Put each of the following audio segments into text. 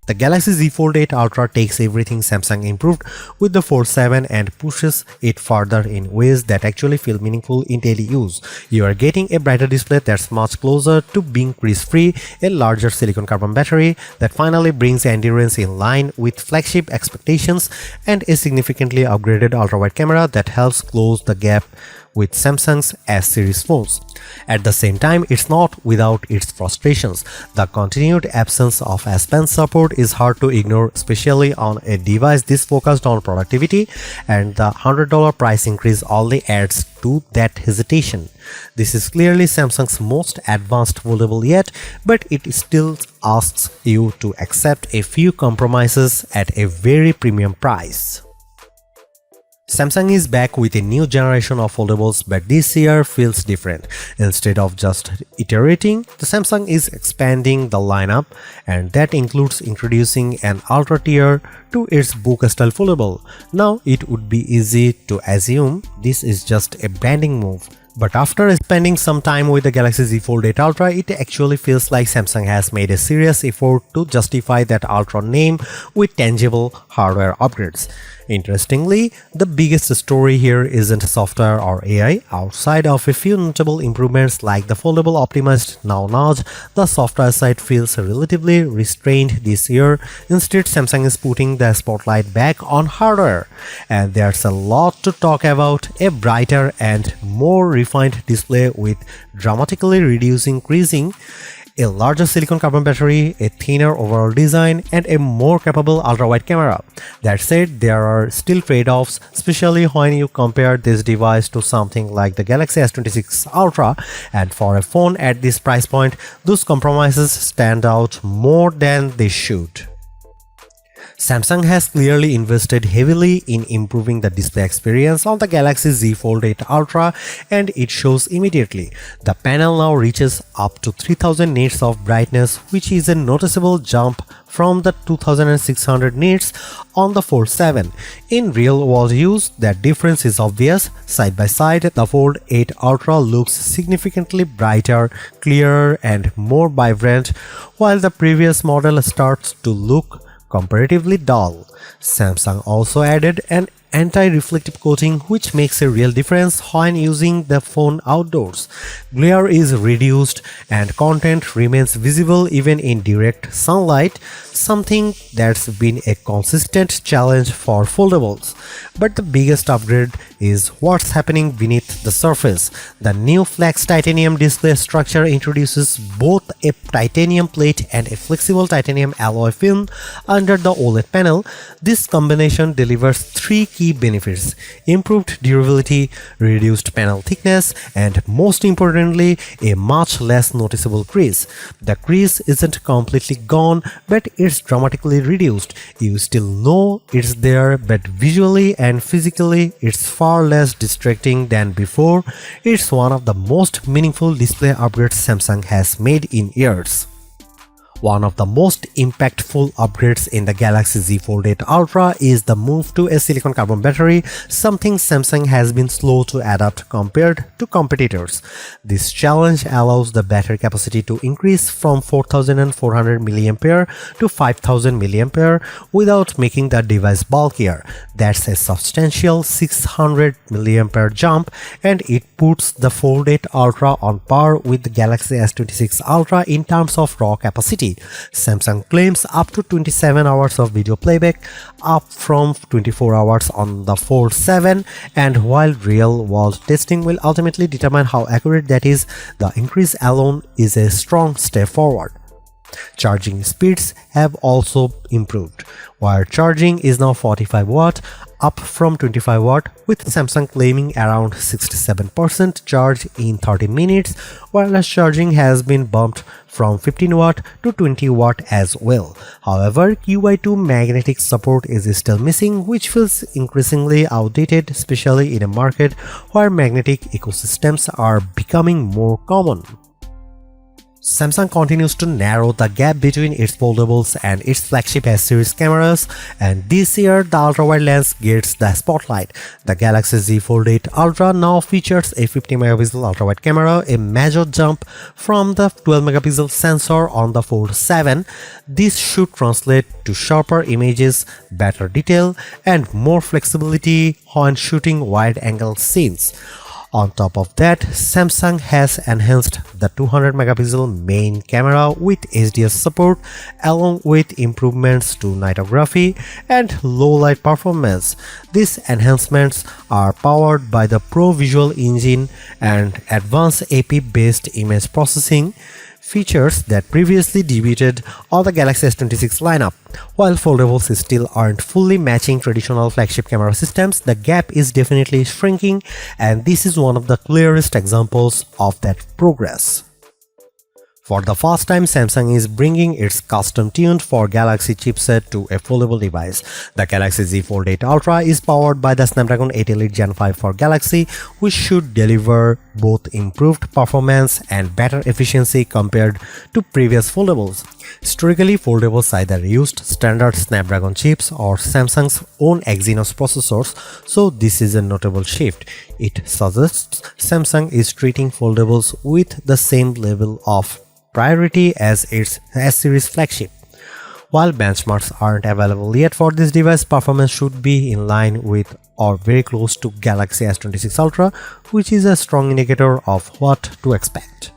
The Galaxy Z Fold 8 Ultra takes everything Samsung improved with the Fold 7 and pushes it further in ways that actually feel meaningful in daily use. You are getting a brighter display that's much closer to being crease-free, a larger silicon carbon battery that finally brings endurance in line with flagship expectations, and a significantly upgraded ultra-wide camera that helps close the gap with Samsung's S-series phones. At the same time, it's not without its frustrations. The continued absence of S Pen support is hard to ignore, especially on a device this focused on productivity, and the $100 price increase only adds to that hesitation. This is clearly Samsung's most advanced foldable yet, but it still asks you to accept a few compromises at a very premium price. Samsung is back with a new generation of foldables, but this year feels different. Instead of just iterating, the Samsung is expanding the lineup, and that includes introducing an ultra tier to its book-style foldable. Now, it would be easy to assume this is just a branding move. But after spending some time with the Galaxy Z Fold 8 Ultra, it actually feels like Samsung has made a serious effort to justify that Ultra name with tangible hardware upgrades. Interestingly, the biggest story here isn't software or AI. Outside of a few notable improvements like the foldable optimized now notch, the software side feels relatively restrained this year. Instead, Samsung is putting the spotlight back on hardware. And there's a lot to talk about: a brighter and more refined display with dramatically reducing creasing, a larger silicon carbon battery, a thinner overall design, and a more capable ultra-wide camera. That said, there are still trade-offs, especially when you compare this device to something like the Galaxy S26 Ultra, and for a phone at this price point, those compromises stand out more than they should. Samsung has clearly invested heavily in improving the display experience on the Galaxy Z Fold 8 Ultra, and it shows immediately. The panel now reaches up to 3000 nits of brightness, which is a noticeable jump from the 2600 nits on the Fold 7. In real-world use, that difference is obvious. Side by side, the Fold 8 Ultra looks significantly brighter, clearer, and more vibrant, while the previous model starts to look comparatively dull. Samsung also added an anti-reflective coating, which makes a real difference when using the phone outdoors. Glare is reduced and content remains visible even in direct sunlight, something that's been a consistent challenge for foldables. But the biggest upgrade is what's happening beneath the surface. The new flex titanium display structure introduces both a titanium plate and a flexible titanium alloy film under the OLED panel. This combination delivers three key benefits: improved durability, reduced panel thickness, and most importantly, a much less noticeable crease. The crease isn't completely gone, but it's dramatically reduced. You still know it's there, but visually and physically it's far less distracting than before. It's one of the most meaningful display upgrades Samsung has made in years. One of the most impactful upgrades in the Galaxy Z Fold 8 Ultra is the move to a silicon carbon battery, something Samsung has been slow to adapt compared to competitors. This challenge allows the battery capacity to increase from 4400 mAh to 5000 mAh without making the device bulkier. That's a substantial 600 mAh jump, and it puts the Fold 8 Ultra on par with the Galaxy S26 Ultra in terms of raw capacity. Samsung claims up to 27 hours of video playback, up from 24 hours on the Fold 7, and while real-world testing will ultimately determine how accurate that is, the increase alone is a strong step forward. Charging speeds have also improved. Wire charging is now 45 watt, up from 25 watt, with Samsung claiming around 67% charge in 30 minutes. Wireless charging has been bumped from 15 watt to 20 watt as well. However, QI2 magnetic support is still missing, which feels increasingly outdated, especially in a market where magnetic ecosystems are becoming more common. Samsung continues to narrow the gap between its foldables and its flagship S-series cameras, and this year the ultra-wide lens gets the spotlight. The Galaxy Z Fold 8 Ultra now features a 50-megapixel ultra-wide camera, a major jump from the 12-megapixel sensor on the Fold 7. This should translate to sharper images, better detail, and more flexibility when shooting wide-angle scenes. On top of that, Samsung has enhanced the 200-megapixel main camera with HDR support along with improvements to nightography and low light performance. These enhancements are powered by the Pro Visual Engine and advanced AP-based image processing, features that previously debuted on the Galaxy S26 lineup. While foldables still aren't fully matching traditional flagship camera systems, the gap is definitely shrinking, and this is one of the clearest examples of that progress. For the first time, Samsung is bringing its custom-tuned for Galaxy chipset to a foldable device. The Galaxy Z Fold 8 Ultra is powered by the Snapdragon 8 Elite Gen 5 for Galaxy, which should deliver both improved performance and better efficiency compared to previous foldables. Historically, foldables either used standard Snapdragon chips or Samsung's own Exynos processors, so this is a notable shift. It suggests Samsung is treating foldables with the same level of priority as its S-series flagship. While benchmarks aren't available yet for this device, performance should be in line with or very close to Galaxy S26 Ultra, which is a strong indicator of what to expect.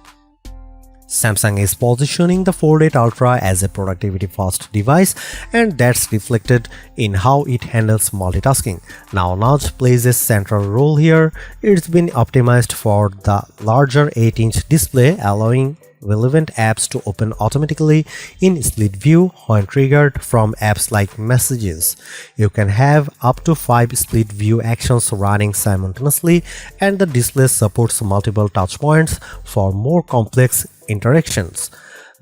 Samsung is positioning the Fold 8 Ultra as a productivity-first device, and that's reflected in how it handles multitasking. Now, Notch plays a central role here. It's been optimized for the larger 8-inch display, allowing relevant apps to open automatically in split view when triggered from apps like Messages. You can have up to 5 split view actions running simultaneously, and the display supports multiple touch points for more complex interactions.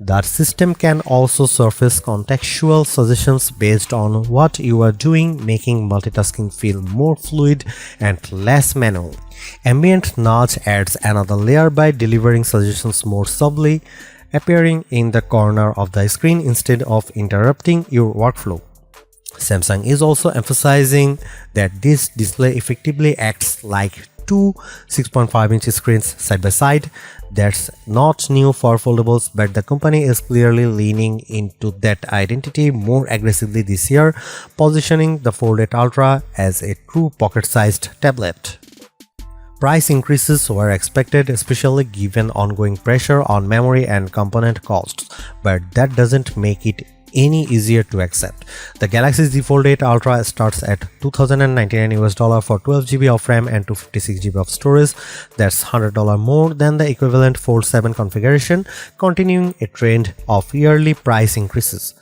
The system can also surface contextual suggestions based on what you are doing, making multitasking feel more fluid and less manual. Ambient nudge adds another layer by delivering suggestions more subtly, appearing in the corner of the screen instead of interrupting your workflow. Samsung is also emphasizing that this display effectively acts like two 6.5-inch screens side by side. That's not new for foldables, but the company is clearly leaning into that identity more aggressively this year, positioning the Fold 8 Ultra as a true pocket-sized tablet. Price increases were expected, especially given ongoing pressure on memory and component costs, but that doesn't make it any easier to accept. The Galaxy Z Fold 8 Ultra starts at $2,099 for 12GB of RAM and 256GB of storage. That's $100 more than the equivalent Fold 7 configuration, continuing a trend of yearly price increases.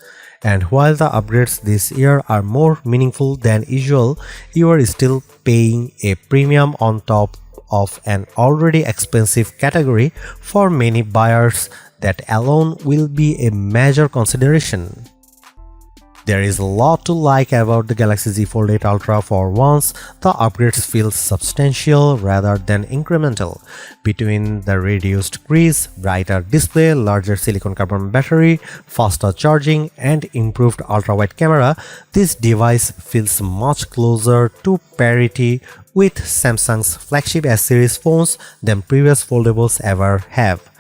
And while the upgrades this year are more meaningful than usual, you are still paying a premium on top of an already expensive category. For many buyers, that alone will be a major consideration. There is a lot to like about the Galaxy Z Fold 8 Ultra. For once, the upgrades feel substantial rather than incremental. Between the reduced crease, brighter display, larger silicon carbon battery, faster charging, and improved ultra-wide camera, this device feels much closer to parity with Samsung's flagship S-series phones than previous foldables ever have.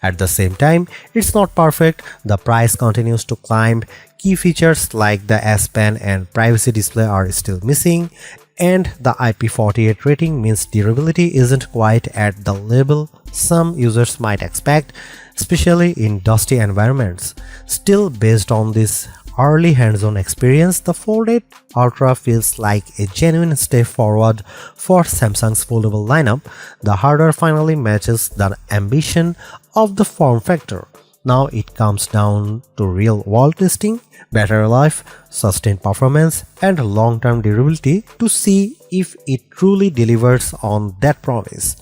At the same time, it's not perfect. The price continues to climb. Key features like the S Pen and privacy display are still missing, and the IP48 rating means durability isn't quite at the level some users might expect, especially in dusty environments. Still, based on this early hands-on experience, the Fold 8 Ultra feels like a genuine step forward for Samsung's foldable lineup. The hardware finally matches the ambition of the form factor. Now it comes down to real-world testing, battery life, sustained performance, and long-term durability to see if it truly delivers on that promise.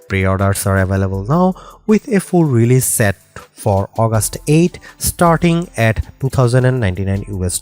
Pre-orders are available now, with a full release set for August 8, starting at $2,099 US.